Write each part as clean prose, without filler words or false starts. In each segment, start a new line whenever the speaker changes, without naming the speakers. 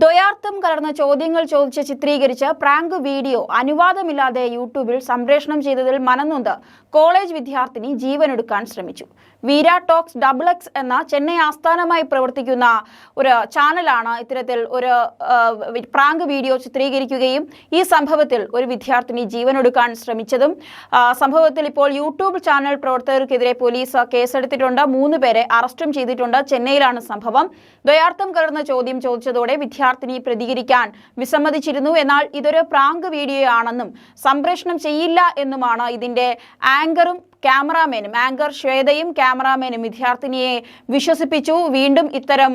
ദ്വയാർത്ഥം കലർന്ന ചോദ്യങ്ങൾ ചോദിച്ച് ചിത്രീകരിച്ച് പ്രാങ്ക് വീഡിയോ അനുവാദമില്ലാതെ യൂട്യൂബിൽ സംപ്രേഷണം ചെയ്തതിൽ മനംനൊന്ത് കോളേജ് വിദ്യാർത്ഥിനി ജീവനൊടുക്കാൻ ശ്രമിച്ചു. വീര ടോക്സ് XX എന്ന ചെന്നൈ ആസ്ഥാനമായി പ്രവർത്തിക്കുന്ന ഒരു ചാനലാണ് ഇത്തരത്തിൽ ഒരു പ്രാങ്ക് വീഡിയോ ചിത്രീകരിക്കുകയും ഈ സംഭവത്തിൽ ഒരു വിദ്യാർത്ഥിനി ജീവനൊടുക്കാൻ ശ്രമിച്ചതും സംഭവത്തിൽ ഇപ്പോൾ യൂട്യൂബ് ചാനൽ പ്രവർത്തകർക്കെതിരെ പോലീസ് കേസെടുത്തിട്ടുണ്ട്. 3 പേരെ അറസ്റ്റും ചെയ്തിട്ടുണ്ട്. ചെന്നൈയിലാണ് സംഭവം. ദ്വയാർത്ഥം കലർന്ന ചോദ്യം ചോദിച്ചതോടെ വിദ്യാർത്ഥിനി പ്രതികരിക്കാൻ വിസമ്മതിച്ചിരുന്നു. എന്നാൽ ഇതൊരു പ്രാങ്ക് വീഡിയോ ആണെന്നും സംപ്രേഷണം ചെയ്യില്ല എന്നുമാണ് ഇതിന്റെ ആങ്കറും ക്യാമറാമാനും ആങ്കർ ശ്വേതയും ക്യാമറാമാനും വിദ്യാർത്ഥിനിയെ വിശ്വസിപ്പിച്ചു. വീണ്ടും ഇത്തരം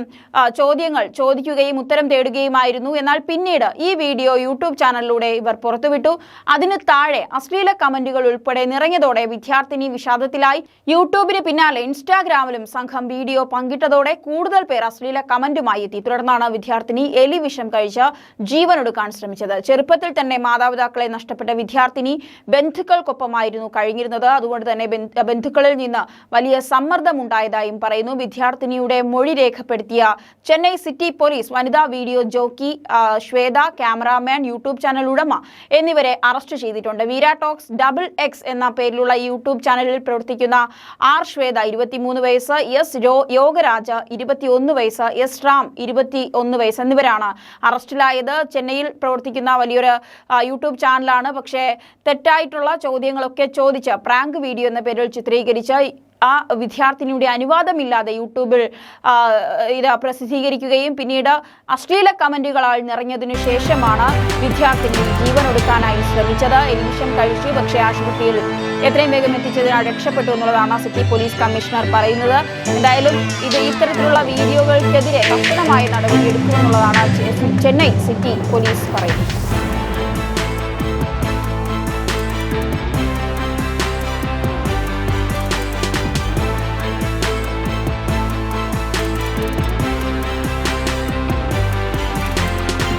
ചോദ്യങ്ങൾ ചോദിക്കുകയും ഉത്തരം തേടുകയുമായിരുന്നു. എന്നാൽ പിന്നീട് ഈ വീഡിയോ യൂട്യൂബ് ചാനലിലൂടെ ഇവർ പുറത്തുവിട്ടു. അതിന് താഴെ അശ്ലീല കമന്റുകൾ ഉൾപ്പെടെ നിറഞ്ഞതോടെ വിദ്യാർത്ഥിനി വിഷാദത്തിലായി. യൂട്യൂബിന് പിന്നാലെ ഇൻസ്റ്റാഗ്രാമിലും സംഘം വീഡിയോ പങ്കിട്ടതോടെ കൂടുതൽ പേർ അശ്ലീല കമന്റുമായി എത്തി. തുടർന്നാണ് വിദ്യാർത്ഥിനി എലിവിഷം കഴിച്ച് ജീവനൊടുക്കാൻ ശ്രമിച്ചത്. ചെറുപ്പത്തിൽ തന്നെ മാതാപിതാക്കളെ നഷ്ടപ്പെട്ട വിദ്യാർത്ഥിനി ബന്ധുക്കൾക്കൊപ്പമായിരുന്നു കഴിഞ്ഞിരുന്നത്. അതുകൊണ്ട് തന്നെ ബന്ധുക്കളിൽ നിന്ന് വലിയ സമ്മർദ്ദമുണ്ടായതായും പറയുന്നു. വിദ്യാർത്ഥിനിയുടെ മൊഴി രേഖപ്പെടുത്തിയ ചെന്നൈ സിറ്റി പോലീസ് വനിതാ video jockey Shweta, cameraman, YouTube channel ഉടമ എന്നിവരെ അറസ്റ്റ് ചെയ്തിട്ടുണ്ട്. വീര ടോക്സ് XX എന്ന പേരിലുള്ള യൂട്യൂബ് ചാനലിൽ പ്രവർത്തിക്കുന്ന R ശ്വേത 23 വയസ്സ്, S യോഗരാജ് 21 വയസ്സ്, S റാം 21 വയസ്സ് എന്നിവരാണ് അറസ്റ്റിലായത്. ചെന്നൈയിൽ പ്രവർത്തിക്കുന്ന വലിയൊരു യൂട്യൂബ് ചാനലാണ്. പക്ഷേ തെറ്റായിട്ടുള്ള ചോദ്യങ്ങളൊക്കെ ചോദിച്ച് പ്രാങ്ക് വീഡിയോ എന്ന പേരിൽ ചിത്രീകരിച്ച ആ വിദ്യാർത്ഥിനിയുടെ അനുവാദമില്ലാതെ യൂട്യൂബിൽ ഇത് പ്രസിദ്ധീകരിക്കുകയും പിന്നീട് അശ്ലീല കമന്റുകളാൽ നിറഞ്ഞതിനു ശേഷമാണ് വിദ്യാർത്ഥിനി ജീവനൊടുക്കാനായി ശ്രമിച്ചത്. എലിവിഷം കഴിച്ചു, പക്ഷേ ആശുപത്രിയിൽ എത്രയും വേഗം എത്തിച്ചതിനാൽ രക്ഷപ്പെട്ടു എന്നുള്ളതാണ് സിറ്റി പോലീസ് കമ്മീഷണർ പറയുന്നത്. എന്തായാലും ഇത്തരത്തിലുള്ള വീഡിയോകൾക്കെതിരെ കർശനമായ നടപടി എടുക്കുമെന്നുള്ളതാണ് ചെന്നൈ സിറ്റി പോലീസ് പറയുന്നത്.